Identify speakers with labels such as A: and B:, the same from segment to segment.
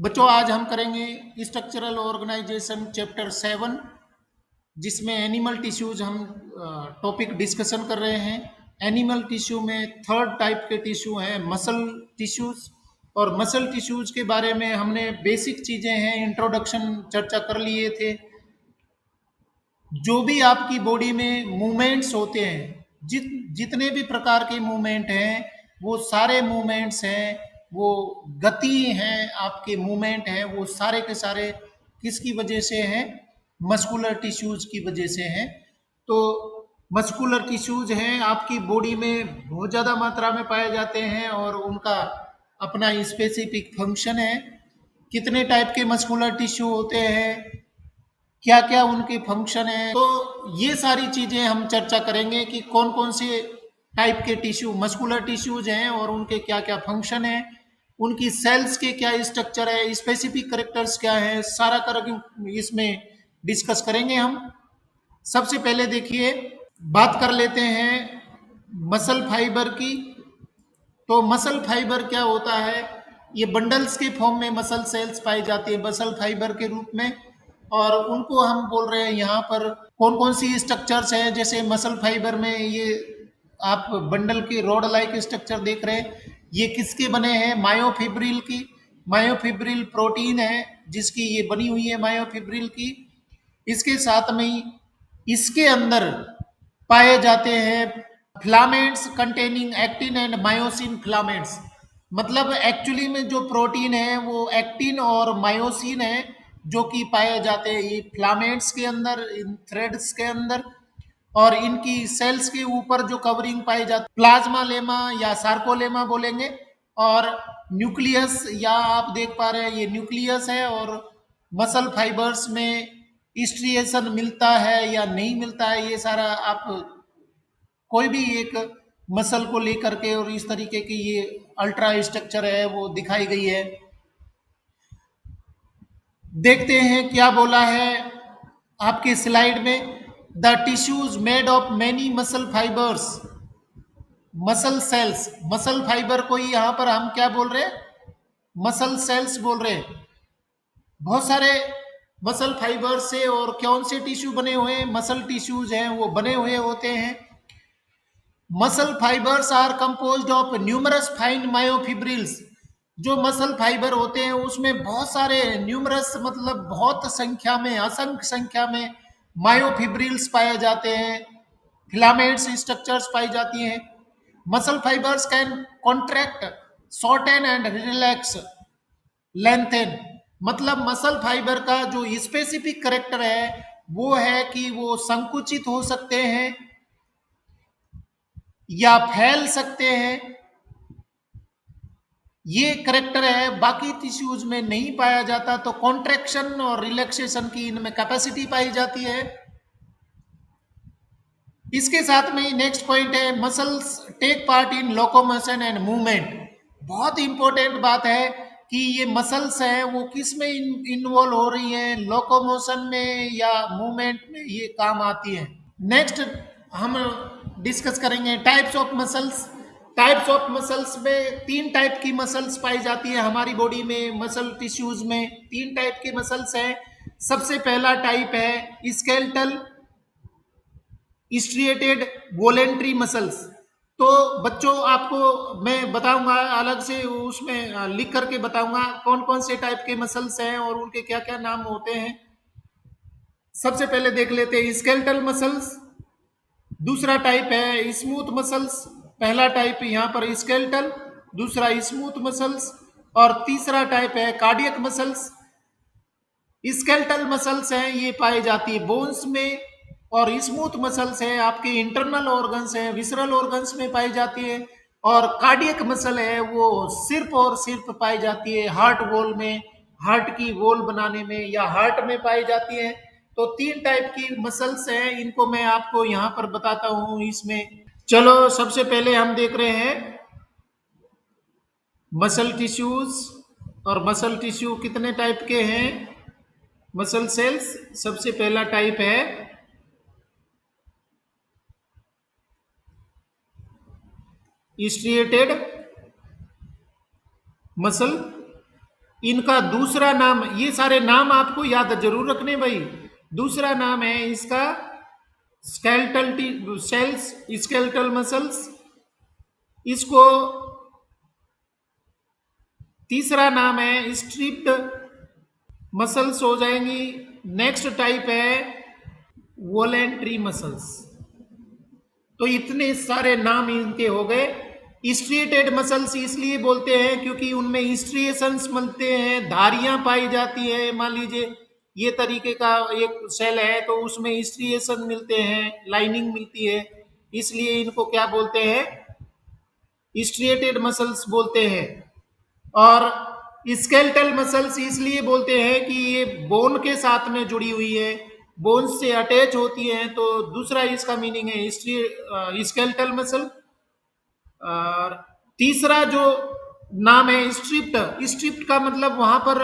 A: बच्चों आज हम करेंगे स्ट्रक्चरल ऑर्गेनाइजेशन चैप्टर 7 जिसमें एनिमल टिश्यूज हम टॉपिक डिस्कशन कर रहे हैं। एनिमल टिश्यू में थर्ड टाइप के टिश्यू हैं मसल टिश्यूज। और मसल टिश्यूज के बारे में हमने बेसिक चीज़ें हैं इंट्रोडक्शन चर्चा कर लिए थे। जो भी आपकी बॉडी में मूवमेंट्स होते हैं, जितने भी प्रकार के मूवमेंट हैं, वो सारे मूवमेंट्स हैं, वो गति हैं, आपके मूवमेंट हैं, वो सारे के सारे किसकी वजह से हैं? मस्कुलर टिश्यूज की वजह से हैं। तो मस्कुलर टिश्यूज हैं आपकी बॉडी में बहुत ज़्यादा मात्रा में पाए जाते हैं और उनका अपना स्पेसिफिक फंक्शन है। कितने टाइप के मस्कुलर टिश्यू होते हैं, क्या क्या उनके फंक्शन है, तो ये सारी चीजें हम चर्चा करेंगे कि कौन कौन से टाइप के टिश्यू मस्कुलर टिश्यूज हैं और उनके क्या क्या फंक्शन है, उनकी सेल्स के क्या स्ट्रक्चर है, स्पेसिफिक करेक्टर्स क्या है, सारा कर इसमें डिस्कस करेंगे हम। सबसे पहले देखिए, बात कर लेते हैं मसल फाइबर की। तो मसल फाइबर क्या होता है? ये बंडल्स के फॉर्म में मसल सेल्स पाई जाती है मसल फाइबर के रूप में। और उनको हम बोल रहे हैं यहाँ पर कौन कौन सी स्ट्रक्चर्स हैं। जैसे मसल फाइबर में ये आप बंडल के रॉड लाइक स्ट्रक्चर देख रहे हैं, ये किसके बने हैं? मायोफिब्रिल की। मायोफिब्रिल प्रोटीन है जिसकी ये बनी हुई है मायोफिब्रिल की। इसके साथ में ही इसके अंदर पाए जाते हैं filaments containing actin and myosin filaments. मतलब एक्चुअली में जो प्रोटीन है वो एक्टिन और मायोसिन है जो कि पाए जाते हैं ये फिलामेंट्स के अंदर, इन थ्रेड्स के अंदर। और इनकी सेल्स के ऊपर जो कवरिंग पाई जाती प्लाज्मा लेमा या सार्कोलेमा बोलेंगे। और न्यूक्लियस, या आप देख पा रहे हैं ये न्यूक्लियस है। और मसल फाइबर्स में स्ट्रिएशन मिलता है या नहीं मिलता है, ये सारा आप कोई भी एक मसल को लेकर के और इस तरीके की ये अल्ट्रा स्ट्रक्चर है वो दिखाई गई है। देखते हैं क्या बोला है आपके स्लाइड में। The tissues made of many muscle fibres, muscle cells. Muscle fibre को ही यहां पर हम क्या बोल रहे हैं? मसल सेल्स बोल रहे हैं। बहुत सारे मसल फाइबर से और कौन से टिश्यू बने हुए हैं? मसल टिश्यूज हैं वो बने हुए होते हैं। Muscle fibres are composed of numerous fine myofibrils. जो मसल फाइबर होते हैं उसमें बहुत सारे न्यूमरस मतलब बहुत संख्या में, असंख्य संख्या में मायोफिब्रिल्स पाए जाते हैं, फिलामेंट्स स्ट्रक्चर्स पाई जाती हैं। Muscle fibres can contract, shorten and relax, lengthen. मतलब मसल फाइबर का जो स्पेसिफिक करेक्टर है वो है कि वो संकुचित हो सकते हैं या फैल सकते हैं, ये करेक्टर है। बाकी टिश्यूज में नहीं पाया जाता। तो कॉन्ट्रैक्शन और रिलैक्सेशन की इनमें कैपेसिटी पाई जाती है। इसके साथ में ही नेक्स्ट पॉइंट है muscles take part in locomotion and movement. बहुत इंपॉर्टेंट बात है कि ये मसल्स हैं वो किस में इन्वॉल्व हो रही हैं, लोकोमोशन में या मूवमेंट में ये काम आती है। नेक्स्ट हम डिस्कस करेंगे types of muscles. Types of muscles में तीन टाइप की मसल्स पाई जाती है हमारी बॉडी में। मसल टिश्यूज में तीन टाइप के मसल्स हैं। सबसे पहला टाइप है स्केलेटल स्ट्रिएटेड वोलेंट्री मसल्स। तो बच्चों आपको मैं बताऊंगा अलग से, उसमें लिख करके बताऊंगा कौन कौन से टाइप के मसल्स हैं और उनके क्या क्या नाम होते हैं। सबसे पहले देख लेते हैं स्केलेटल मसल्स। दूसरा टाइप है स्मूथ मसल्स। पहला टाइप यहाँ पर स्केलेटल, दूसरा स्मूथ मसल्स, और तीसरा टाइप है कार्डियक मसल्स। स्केलेटल मसल्स हैं ये पाई जाती है बोन्स में, और स्मूथ मसल्स है आपके इंटरनल ऑर्गन्स हैं, विसरल ऑर्गन्स में पाई जाती है। और कार्डियक मसल है वो सिर्फ और सिर्फ पाई जाती है हार्ट वॉल में, हार्ट की वॉल बनाने में या हार्ट में पाई जाती है। तो तीन टाइप की मसल्स हैं, इनको मैं आपको यहाँ पर बताता हूँ इसमें। चलो सबसे पहले हम देख रहे हैं मसल टिश्यूज। और मसल टिश्यू कितने टाइप के हैं? मसल सेल्स सबसे पहला टाइप है स्ट्रिएटेड मसल इनका दूसरा नाम, ये सारे नाम आपको याद जरूर रखने भाई। दूसरा नाम है इसका स्केल्टल सेल्स, स्केल्टल मसल्स। इसको तीसरा नाम है स्ट्रिप्ड मसल्स हो जाएंगी। नेक्स्ट टाइप है वोलेंट्री मसल्स। तो इतने सारे नाम इनके हो गए। स्ट्रिएटेड मसल्स इसलिए बोलते हैं क्योंकि उनमें स्ट्रिएशंस मिलते हैं, धारियां पाई जाती है। मान लीजिए ये तरीके का एक सेल है तो उसमें स्ट्रिएशन मिलते हैं, लाइनिंग मिलती है, इसलिए इनको क्या बोलते हैं, स्ट्रिएटेड मसल्स बोलते हैं। और स्केलेटल मसल्स इसलिए बोलते हैं कि ये बोन के साथ में जुड़ी हुई है, बोन से अटैच होती है, तो दूसरा इसका मीनिंग है स्केलेटल मसल। और तीसरा जो नाम है स्ट्रिप्ट, स्ट्रिप्ट का मतलब वहां पर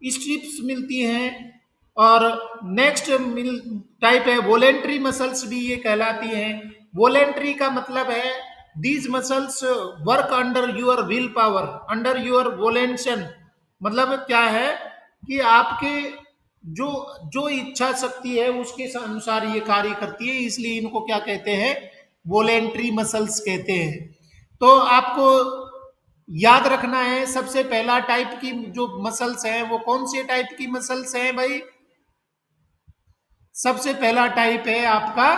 A: स्ट्रिप्स मिलती हैं। और नेक्स्ट टाइप है वोलेंट्री मसल्स, भी ये कहलाती हैं। वोलेंट्री का मतलब है these muscles work under your will power, under your volition. मतलब क्या है कि आपके जो जो इच्छा शक्ति है उसके अनुसार ये कार्य करती है, इसलिए इनको क्या कहते हैं, वोलेंट्री मसल्स कहते हैं। तो आपको याद रखना है सबसे पहला टाइप की जो मसल्स हैं वो कौन से टाइप की मसल्स हैं भाई। सबसे पहला टाइप है आपका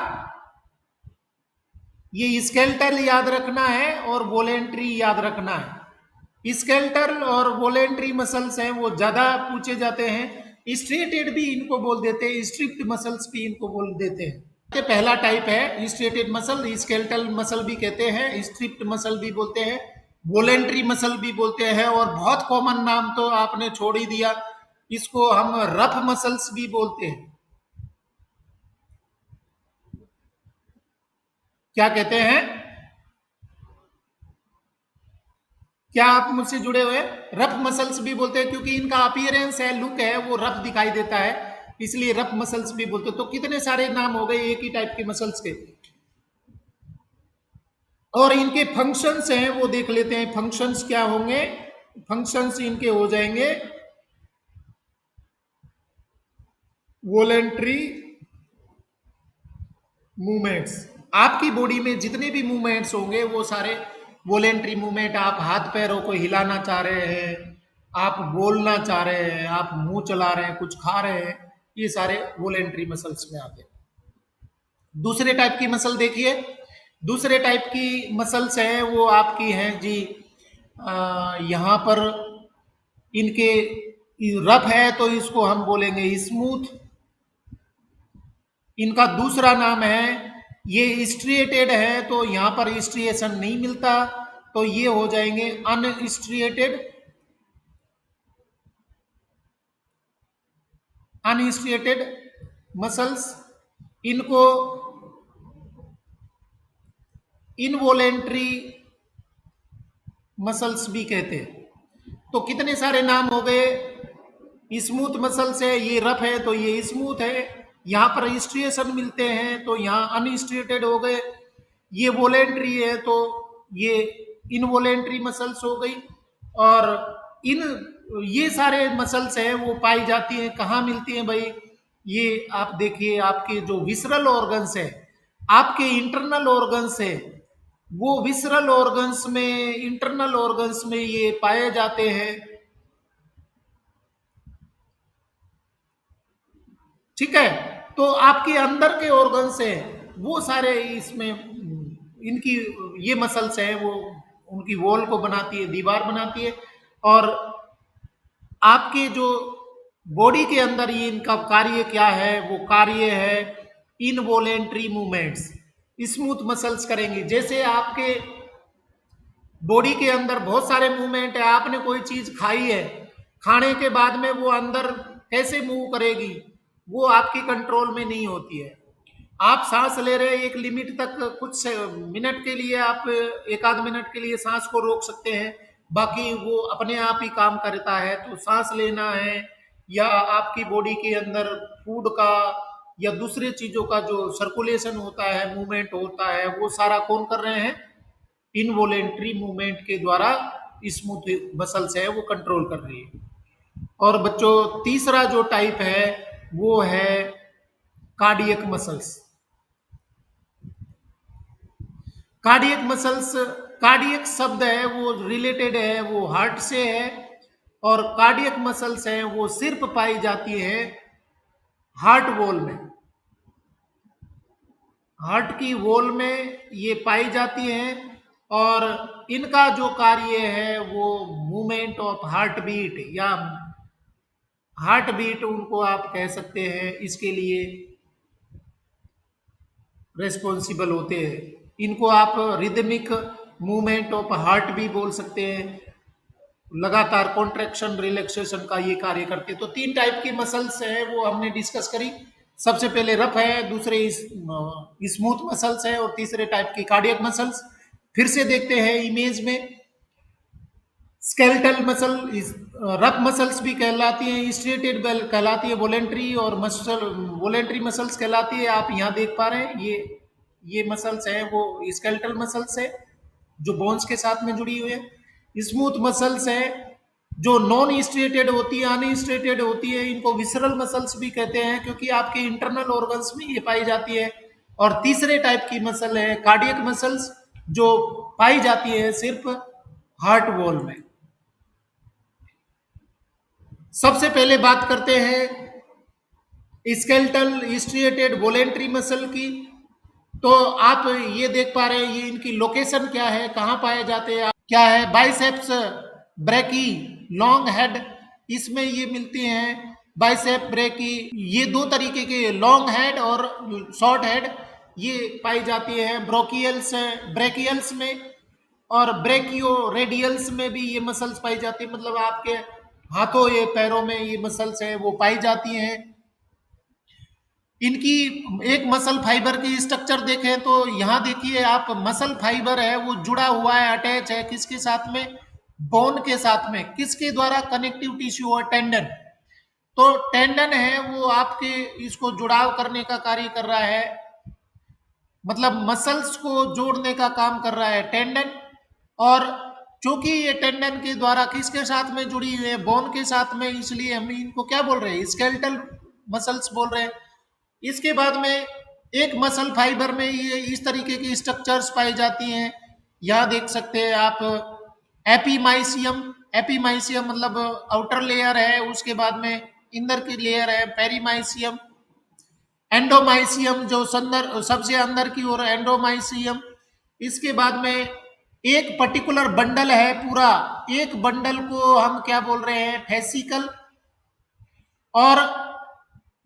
A: ये स्केलेटल याद रखना है और वोलेंट्री याद रखना है। स्केलेटल और वोलेंट्री मसल्स हैं वो ज्यादा पूछे जाते हैं। स्ट्रेटेड भी इनको बोल देते हैं, स्ट्रिप्ट मसल्स भी इनको बोल देते हैं। के पहला टाइप है स्ट्रेटेड मसल, स्केलेटल मसल भी कहते हैं, स्ट्रिप्ट मसल भी बोलते हैं, वोलेंट्री मसल भी बोलते हैं। और बहुत कॉमन नाम तो आपने छोड़ ही दिया, इसको हम रफ मसल्स भी बोलते हैं। क्या कहते हैं, क्या आप मुझसे जुड़े हुए हैं? रफ मसल्स भी बोलते हैं क्योंकि इनका अपीयरेंस है, लुक है वो रफ दिखाई देता है, इसलिए रफ मसल्स भी बोलते हैं। तो कितने सारे नाम हो गए एक ही टाइप के मसल्स के। और इनके फंक्शंस हैं वो देख लेते हैं, फंक्शंस क्या होंगे। फंक्शंस इनके हो जाएंगे वोलेंट्री मूवमेंट्स। आपकी बॉडी में जितने भी मूवमेंट्स होंगे वो सारे वोलेंट्री मूवमेंट। आप हाथ पैरों को हिलाना चाह रहे हैं, आप बोलना चाह रहे हैं, आप मुंह चला रहे हैं, कुछ खा रहे हैं, ये सारे वोलेंट्री मसल्स में आते हैं। दूसरे टाइप की मसल देखिए, दूसरे टाइप की मसल्स हैं वो आपकी हैं जी, यहाँ पर इनके रफ है तो इसको हम बोलेंगे स्मूथ। इनका दूसरा नाम है, ये स्ट्रिएटेड है तो यहाँ पर स्ट्रिएशन नहीं मिलता, तो ये हो जाएंगे अनस्ट्रिएटेड, अनस्ट्रिएटेड मसल्स। इनको इनवोलेंट्री मसल्स भी कहते हैं। तो कितने सारे नाम हो गए। स्मूथ मसल्स है, ये रफ है तो ये स्मूथ है, यहाँ पर स्ट्रिएशन मिलते हैं तो यहाँ अनस्ट्रिएटेड हो गए। ये वोलेंट्री है तो ये इनवोलेंट्री मसल्स हो गई। और इन ये सारे मसल्स हैं वो पाई जाती हैं कहाँ मिलती हैं भाई। ये आप देखिए आपके जो विसरल ऑर्गन्स है, आपके इंटरनल ऑर्गन्स है, वो विसरल ऑर्गन्स में, इंटरनल ऑर्गन्स में ये पाए जाते हैं। ठीक है, तो आपके अंदर के ऑर्गन्स है वो सारे इसमें, इनकी ये मसल्स हैं वो उनकी वॉल को बनाती है, दीवार बनाती है। और आपके जो बॉडी के अंदर ये इनका कार्य क्या है, वो कार्य है इनवोलेंट्री मूवमेंट्स। स्मूथ मसल्स करेंगी, जैसे आपके बॉडी के अंदर बहुत सारे मूवमेंट है, आपने कोई चीज खाई है, खाने के बाद में वो अंदर कैसे मूव करेगी वो आपकी कंट्रोल में नहीं होती है। आप सांस ले रहे हैं एक लिमिट तक, कुछ मिनट के लिए आप एक आध मिनट के लिए सांस को रोक सकते हैं, बाकी वो अपने आप ही काम करता है। तो सांस लेना है या आपकी बॉडी के अंदर फूड का या दूसरे चीजों का जो सर्कुलेशन होता है, मूवमेंट होता है, वो सारा कौन कर रहे हैं, इनवोलेंट्री मूवमेंट के द्वारा स्मूथ मसल्स है वो कंट्रोल कर रही है। और बच्चों तीसरा जो टाइप है वो है cardiac muscles. Cardiac muscles, cardiac शब्द है वो रिलेटेड है, वो हार्ट से है, और कार्डियक मसल्स है वो सिर्फ पाई जाती है हार्ट वॉल में। हार्ट की वॉल में ये पाई जाती हैं, और इनका जो कार्य है वो मूवमेंट ऑफ हार्ट बीट, या हार्ट बीट उनको आप कह सकते हैं, इसके लिए रेस्पॉन्सिबल होते हैं। इनको आप रिदमिक मूवमेंट ऑफ हार्ट भी बोल सकते हैं। लगातार कॉन्ट्रैक्शन रिलैक्सेशन का ये कार्य करते हैं। तो तीन टाइप की मसल्स है वो हमने डिस्कस करी। सबसे पहले रफ है, दूसरे स्मूथ मसल्स है, और तीसरे टाइप की कार्डियक मसल्स। फिर से देखते हैं इमेज में। स्केलेटल मसल, रफ मसल्स भी कहलाती हैं, स्ट्रेटेड बेल कहलाती है, वॉलेंट्री और मसल, वॉलेंट्री मसल्स कहलाती है। आप यहाँ देख पा रहे हैं ये मसल्स हैं वो स्केलेटल मसल्स है जो बोन्स के साथ में जुड़ी हुई है। स्मूथ मसल्स है जो नॉन स्ट्रेटेड होती है, अनस्ट्रेटेड होती है। इनको विसरल मसल्स भी कहते हैं क्योंकि आपके इंटरनल ऑर्गन्स में ये पाई जाती है। और तीसरे टाइप की मसल है कार्डियक मसल्स, जो पाई जाती है सिर्फ हार्ट वॉल में। सबसे पहले बात करते हैं स्केलेटल स्ट्रिएटेड वॉलेंट्री मसल की। तो आप ये देख पा रहे हैं ये इनकी लोकेशन क्या है, कहाँ पाए जाते हैं, क्या है, बाइसेप्स ब्रेकी, लॉन्ग हेड, इसमें ये मिलती हैं। बाइसेप ब्रेकी, ये दो तरीके के, लॉन्ग हेड और शॉर्ट हेड, ये पाई जाती है ब्रोकियल्स, ब्रेकियल्स में। और ब्रेकियो रेडियल्स में भी ये मसल्स पाई जाती है, मतलब आपके हाथों ये पैरों में ये मसल्स है वो पाई जाती हैं। इनकी एक मसल फाइबर की स्ट्रक्चर देखें तो यहाँ देखिए आप, मसल फाइबर है वो जुड़ा हुआ है, अटैच है किसके साथ में, बोन के साथ में। किसके द्वारा, कनेक्टिव टिश्यू और टेंडन। तो टेंडन है वो आपके इसको जुड़ाव करने का कार्य कर रहा है, मतलब मसल्स को जोड़ने का काम कर रहा है टेंडन। और चूंकि ये टेंडन के द्वारा किसके साथ में जुड़ी हुई है, बोन के साथ में, इसलिए हम इनको क्या बोल रहे हैं, स्केलेटल मसल्स बोल रहे हैं। इसके बाद में एक मसल फाइबर में ये इस तरीके की स्ट्रक्चर्स पाई जाती हैं। यह देख सकते हैं आप, एपीमाइसियम, एपीमाइसियम मतलब आउटर लेयर है, उसके बाद में इंदर की लेयर है पेरीमाइसियम, एंडोमाइसियम जो संदर सबसे अंदर की ओर एंडोमाइसियम। इसके बाद में एक पर्टिकुलर बंडल है पूरा, एक बंडल को हम क्या बोल रहे हैं, फेसिकल। और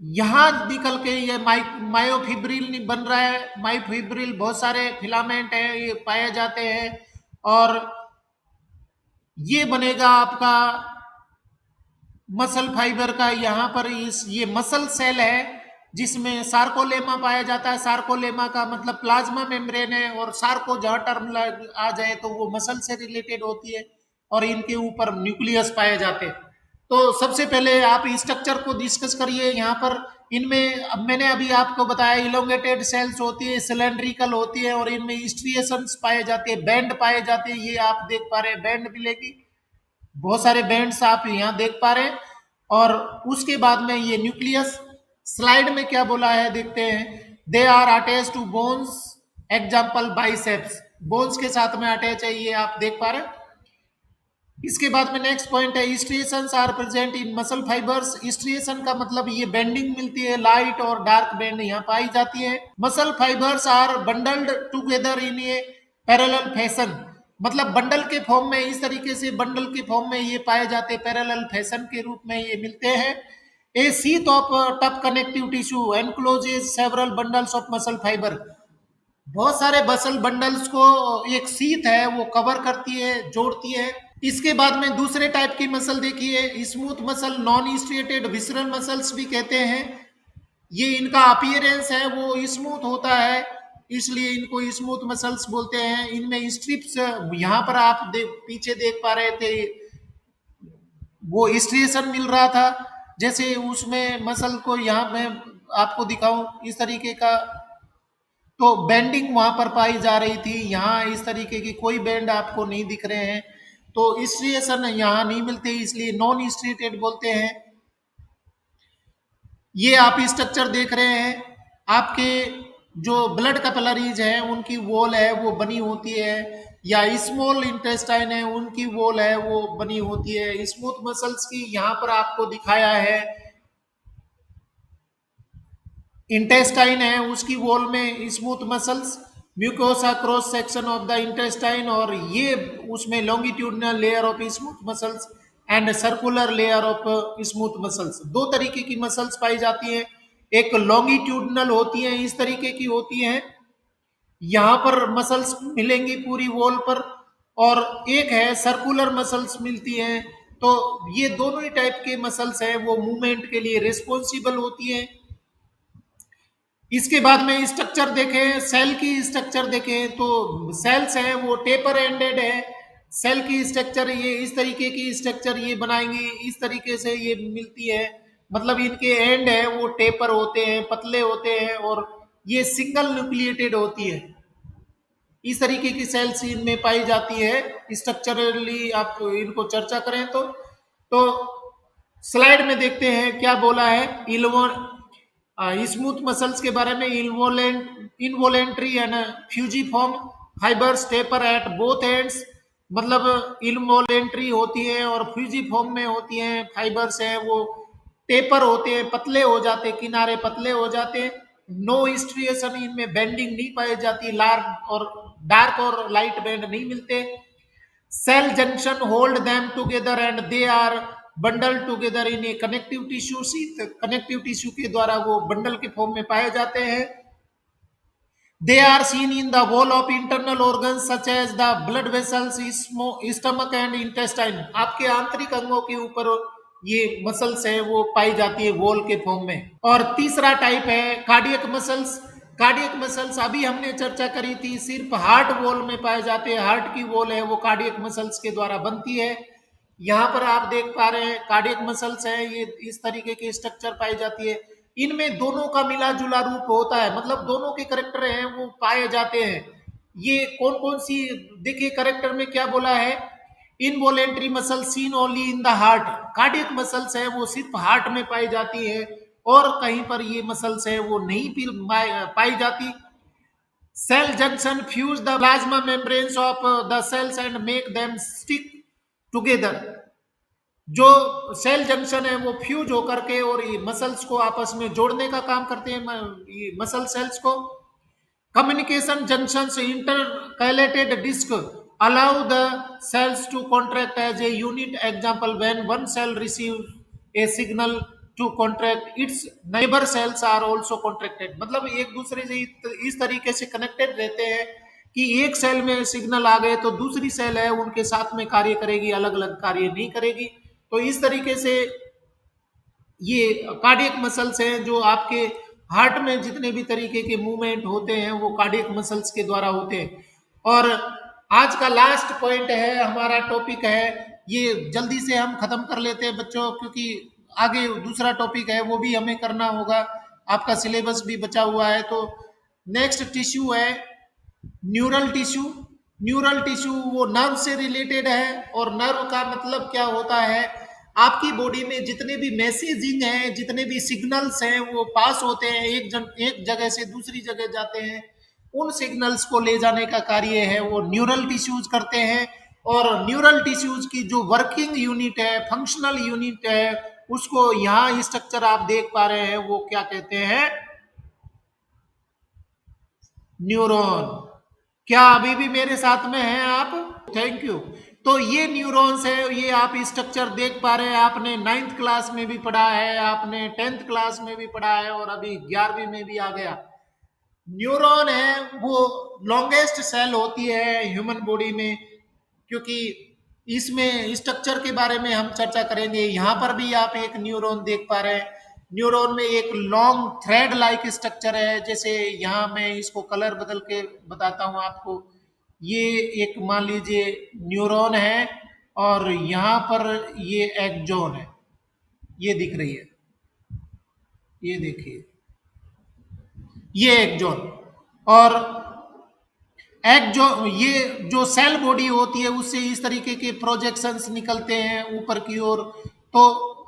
A: यहां निकल के ये मायोफिब्रिल बन रहा है। मायोफिब्रिल बहुत सारे फिलामेंट है ये पाए जाते हैं, और ये बनेगा आपका मसल फाइबर का। यहाँ पर इस ये मसल सेल है जिसमें सार्कोलेमा पाया जाता है। सार्कोलेमा का मतलब प्लाज्मा मेम्ब्रेन है, और सार्को जहाँ टर्म आ जाए तो वो मसल से रिलेटेड होती है, और इनके ऊपर न्यूक्लियस पाए जाते हैं। तो सबसे पहले आप स्ट्रक्चर को डिस्कस करिए यहाँ पर। इनमें अब मैंने अभी आपको बताया इलोंगेटेड सेल्स होती है, सिलेंड्रिकल होती है, और इनमें स्ट्रिएशंस पाए जाते हैं, बैंड पाए जाते हैं। ये आप देख पा रहे हैं बैंड मिलेगी, बहुत सारे बैंड्स आप यहाँ देख पा रहे हैं। और उसके बाद में ये न्यूक्लियस, स्लाइड में क्या बोला है देखते हैं, they are attach to bones, example biceps, bones के साथ में अटैच है, ये आप देख पा रहे हैं। इसके बाद में नेक्स्ट पॉइंट है striations are present in muscle fibres. Striation का मतलब ये बेंडिंग मिलती है, लाइट और डार्क बैंड यहाँ पाई जाती है। Muscle fibres are bundled together in a parallel fashion, मतलब बंडल के फॉर्म में, इस तरीके से बंडल के फॉर्म में ये पाए जाते हैं, पैरेलल फैशन के रूप में ये मिलते हैं। A sheath of tough connective tissue encloses several bundles of muscle fibre, बहुत सारे मसल बंडल्स को एक शीथ है वो कवर करती है, जोड़ती है। इसके बाद में दूसरे टाइप की मसल देखिए, smooth muscle, non striated visceral muscles भी कहते हैं। ये इनका अपीयरेंस है वो स्मूथ होता है, इसलिए इनको स्मूथ मसल्स बोलते हैं। इनमें स्ट्रिप्स, यहाँ पर आप पीछे देख पा रहे थे वो स्ट्रिएशन मिल रहा था, जैसे उसमें मसल को यहाँ मैं आपको दिखाऊं इस तरीके का, तो बैंडिंग वहां पर पाई जा रही थी। यहाँ इस तरीके की कोई बैंड आपको नहीं दिख रहे हैं। तो स्ट्रिएशन यहाँ नहीं मिलते, इसलिए नॉन स्ट्रिएटेड बोलते हैं। ये आप स्ट्रक्चर देख रहे हैं, आपके जो ब्लड कैपिलरीज है उनकी वॉल है वो बनी होती है, या स्मॉल इंटेस्टाइन है उनकी वॉल है वो बनी होती है। स्मूथ मसल्स की यहाँ पर आपको दिखाया है, इंटेस्टाइन है उसकी वॉल में smooth muscles, mucosa cross section of the intestine, और ये उसमें longitudinal layer of smooth muscles and circular layer of smooth muscles. दो तरीके की मसल्स पाई जाती हैं, एक लॉन्गिट्यूडनल होती है, इस तरीके की होती है, यहाँ पर मसल्स मिलेंगी पूरी वॉल पर, और एक है सर्कुलर मसल्स मिलती हैं। तो ये दोनों ही टाइप के मसल्स हैं वो मूवमेंट के लिए रिस्पॉन्सिबल होती हैं। इसके बाद में स्ट्रक्चर देखें, सेल की स्ट्रक्चर देखें तो सेल्स हैं वो टेपर एंडेड है। सेल की स्ट्रक्चर ये इस तरीके की स्ट्रक्चर ये बनाएंगे, इस तरीके से ये मिलती है, मतलब इनके एंड है वो टेपर होते हैं, पतले होते हैं, और ये सिंगल न्यूक्लिएटेड होती है। इस तरीके की सेल्स इनमें पाई जाती है। स्ट्रक्चरली आप इनको चर्चा करें तो स्लाइड में देखते हैं क्या बोला है। स्मूथ मसल्स के बारे में, involuntary and fusiform fibres taper at both ends, मतलब इनवोलेंट्री होती है और फ्यूजीफॉर्म में होती हैं, फाइबर्स हैं वो टेपर होते हैं, पतले हो जाते हैं, किनारे पतले हो जाते हैं। नो स्ट्रिएशन, इनमें बेंडिंग नहीं पाई जाती, डार्क और लाइट बैंड नहीं मिलते। Cell junction hold them together and they are bundle together in a connective tissue sheath, connective tissue के द्वारा वो बंडल के फॉर्म में पाए जाते हैं। They are seen in the wall of internal organ such as the blood vessels, stomach and intestine, आपके आंतरिक अंगों के ऊपर ये मसल्स है वो पाई जाती है वॉल के फॉर्म में। और तीसरा टाइप है कार्डियक मसल्स। कार्डियक मसल्स अभी हमने चर्चा करी थी, सिर्फ हार्ट वॉल में पाए जाते हैं, हार्ट की वॉल है वो कार्डियक मसल्स के द्वारा बनती है। यहाँ पर आप देख पा रहे हैं कार्डियक मसल्स है, ये इस तरीके की स्ट्रक्चर पाई जाती है। इनमें दोनों का मिला जुला रूप होता है, मतलब दोनों के करेक्टर हैं वो पाए जाते हैं। ये कौन कौन सी, देखिए करेक्टर में क्या बोला है, involuntary muscle seen only in the heart, cardiac muscles है वो सिर्फ हार्ट में पाई जाती है, और कहीं पर ये मसल्स है वो नहीं पाई जाती। Cell junction fuse the plasma membranes of the cells and make them stick together, जो सेल जंक्शन है वो फ्यूज होकर के और ये मसल्स को आपस में जोड़ने का काम करते हैं, ये मसल सेल्स को। Communication junctions intercalated disc allow the cells to contract as a unit. Example, when one cell receives a signal to contract, its neighbor cells are also contracted. मतलब एक दूसरे से इस तरीके से कनेक्टेड रहते हैं कि एक सेल में सिग्नल आ गए तो दूसरी सेल है उनके साथ में कार्य करेगी, अलग अलग कार्य नहीं करेगी। तो इस तरीके से ये कार्डियक मसल्स हैं जो आपके हार्ट में जितने भी तरीके के मूवमेंट होते हैं वो कार्डियक मसल्स के द्वारा होते हैं। और आज का लास्ट पॉइंट है, हमारा टॉपिक है, ये जल्दी से हम खत्म कर लेते हैं बच्चों, क्योंकि आगे दूसरा टॉपिक है वो भी हमें करना होगा, आपका सिलेबस भी बचा हुआ है। तो नेक्स्ट टिश्यू है न्यूरल टिश्यू। न्यूरल टिश्यू वो नर्व से रिलेटेड है, और नर्व का मतलब क्या होता है, आपकी बॉडी में जितने भी मैसेजिंग हैं, जितने भी सिग्नल्स हैं वो पास होते हैं, एक जगह से दूसरी जगह जाते हैं, उन सिग्नल्स को ले जाने का कार्य है वो न्यूरल टिश्यूज करते हैं। और न्यूरल टिश्यूज की जो वर्किंग यूनिट है, फंक्शनल यूनिट है, उसको यहाँ स्ट्रक्चर आप देख पा रहे हैं वो क्या कहते हैं, न्यूरॉन। क्या अभी भी मेरे साथ में हैं आप? Thank you. तो ये न्यूरॉन्स है, ये आप स्ट्रक्चर देख पा रहे हैं, आपने 9th क्लास में भी पढ़ा है, आपने 10th क्लास में भी पढ़ा है, और अभी 11वीं में भी आ गया। न्यूरॉन है वो लॉन्गेस्ट सेल होती है ह्यूमन बॉडी में, क्योंकि इसमें स्ट्रक्चर के बारे में हम चर्चा करेंगे। यहाँ पर भी आप एक न्यूरॉन देख पा रहे हैं, न्यूरॉन में एक लॉन्ग थ्रेड लाइक स्ट्रक्चर है। जैसे यहाँ मैं इसको कलर बदल के बताता हूँ आपको, ये एक मान लीजिए न्यूरॉन है, और यहाँ पर ये एक्सॉन है, ये दिख रही है, ये देखिए ये एक्सॉन। और एक जो ये जो सेल बॉडी होती है उससे इस तरीके के प्रोजेक्शंस निकलते हैं ऊपर की ओर। तो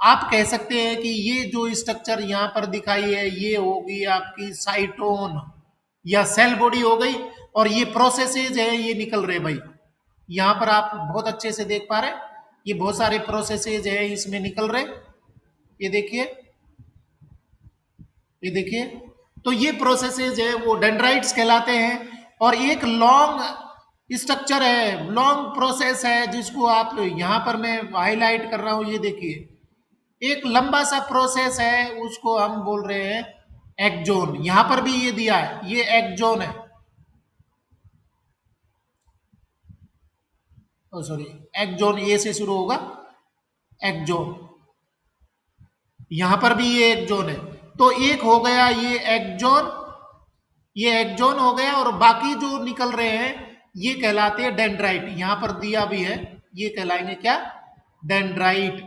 A: आप कह सकते हैं कि ये जो स्ट्रक्चर यहाँ पर दिखाई है ये होगी आपकी साइटोन या सेल बॉडी हो गई। और ये प्रोसेसेज है ये निकल रहे भाई, यहाँ पर आप बहुत अच्छे से देख पा रहे हैं, ये बहुत सारे प्रोसेसेज है इसमें निकल रहे। ये देखिए, ये देखिए, तो ये प्रोसेसेज है वो डेंड्राइट्स कहलाते हैं। और एक लॉन्ग स्ट्रक्चर है, लॉन्ग प्रोसेस है जिसको आप यहां पर मैं हाईलाइट कर रहा हूं। ये देखिए, एक लंबा सा प्रोसेस है उसको हम बोल रहे हैं एक्जोन। यहां पर भी ये दिया है, ये एक्जोन है। ओ सॉरी, एक्जोन ए से शुरू होगा, एक्जोन। यहां पर भी ये एक्जोन है। तो एक हो गया ये एक्जोन, ये एक्जोन हो गया। और बाकी जो निकल रहे हैं ये कहलाते हैं डेंड्राइट। यहां पर दिया भी है, ये कहलाएंगे क्या, डेंड्राइट।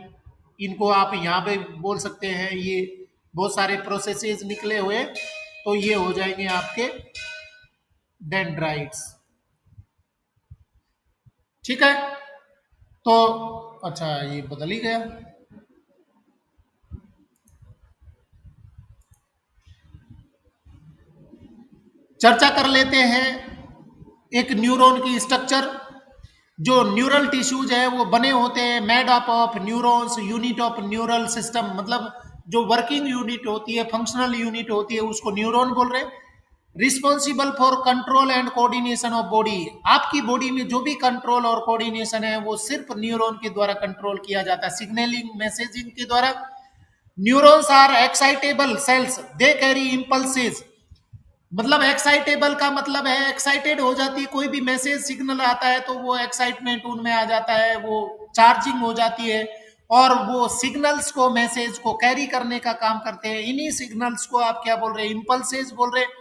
A: इनको आप यहां पे बोल सकते हैं, ये बहुत सारे प्रोसेसेस निकले हुए, तो ये हो जाएंगे आपके डेंड्राइट्स। ठीक है, तो अच्छा ये बदल ही गया। चर्चा कर लेते हैं एक न्यूरॉन की स्ट्रक्चर। जो न्यूरल टिश्यूज है वो बने होते हैं made up of neurons, unit of neural system. मतलब जो वर्किंग यूनिट होती है, फंक्शनल यूनिट होती है, उसको न्यूरॉन बोल रहे हैं। Responsible for control and coordination of body. आपकी बॉडी में जो भी कंट्रोल और कोऑर्डिनेशन है वो सिर्फ न्यूरॉन के द्वारा कंट्रोल किया जाता है, सिग्नलिंग मैसेजिंग के द्वारा। Neurons are excitable cells, they carry impulses. मतलब एक्साइटेबल का मतलब है एक्साइटेड हो जाती है, कोई भी मैसेज सिग्नल आता है तो वो एक्साइटमेंट उनमें आ जाता है, वो चार्जिंग हो जाती है। और वो सिग्नल्स को, मैसेज को कैरी करने का काम करते हैं। इन्हीं सिग्नल्स को आप क्या बोल रहे हैं, इंपल्सेस बोल रहे हैं।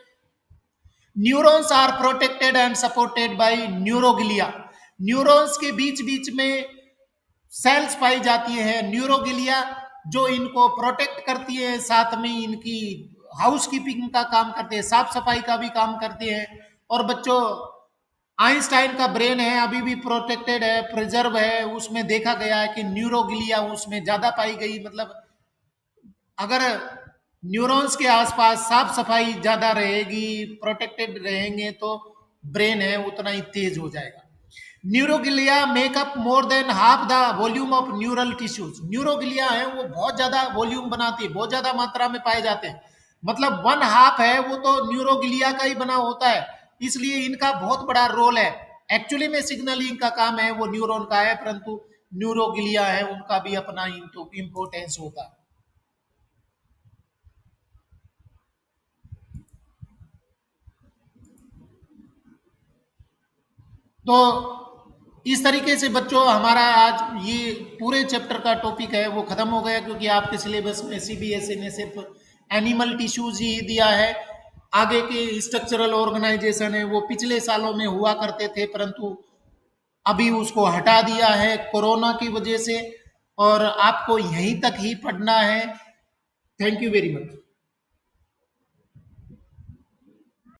A: Neurons are protected and supported by neuroglia. Neurons के बीच बीच में सेल्स पाई जाती है न्यूरोगिलिया, जो इनको प्रोटेक्ट करती है, साथ में इनकी हाउस कीपिंग का काम करते हैं, साफ सफाई का भी काम करते हैं। और बच्चों, आइंस्टाइन का ब्रेन है अभी भी प्रोटेक्टेड है, प्रिजर्व है। उसमें देखा गया है कि न्यूरोगिलिया उसमें ज्यादा पाई गई। मतलब अगर न्यूरॉन्स के आसपास साफ सफाई ज्यादा रहेगी, प्रोटेक्टेड रहेंगे, तो ब्रेन है उतना ही तेज हो जाएगा। Neuroglia make up more than half the volume of neural tissues. Neuroglia है वो बहुत ज्यादा वॉल्यूम बनाती है, बहुत ज्यादा मात्रा में पाए जाते हैं। मतलब वन हाफ है वो तो न्यूरोगिलिया का ही बना होता है, इसलिए इनका बहुत बड़ा रोल है। एक्चुअली में सिग्नलिंग का काम है वो न्यूरॉन का है, परंतु न्यूरोगिलिया है उनका भी अपना इंपोर्टेंस होता है। तो इस तरीके से बच्चों हमारा आज ये पूरे चैप्टर का टॉपिक है वो खत्म हो गया, क्योंकि आपके सिलेबस में सीबीएसई ने सिर्फ एनिमल टिश्यूज ही दिया है। आगे के स्ट्रक्चरल ऑर्गेनाइजेशन है वो पिछले सालों में हुआ करते थे, परंतु अभी उसको हटा दिया है कोरोना की वजह से। और आपको यहीं तक ही पढ़ना है। Thank you very much.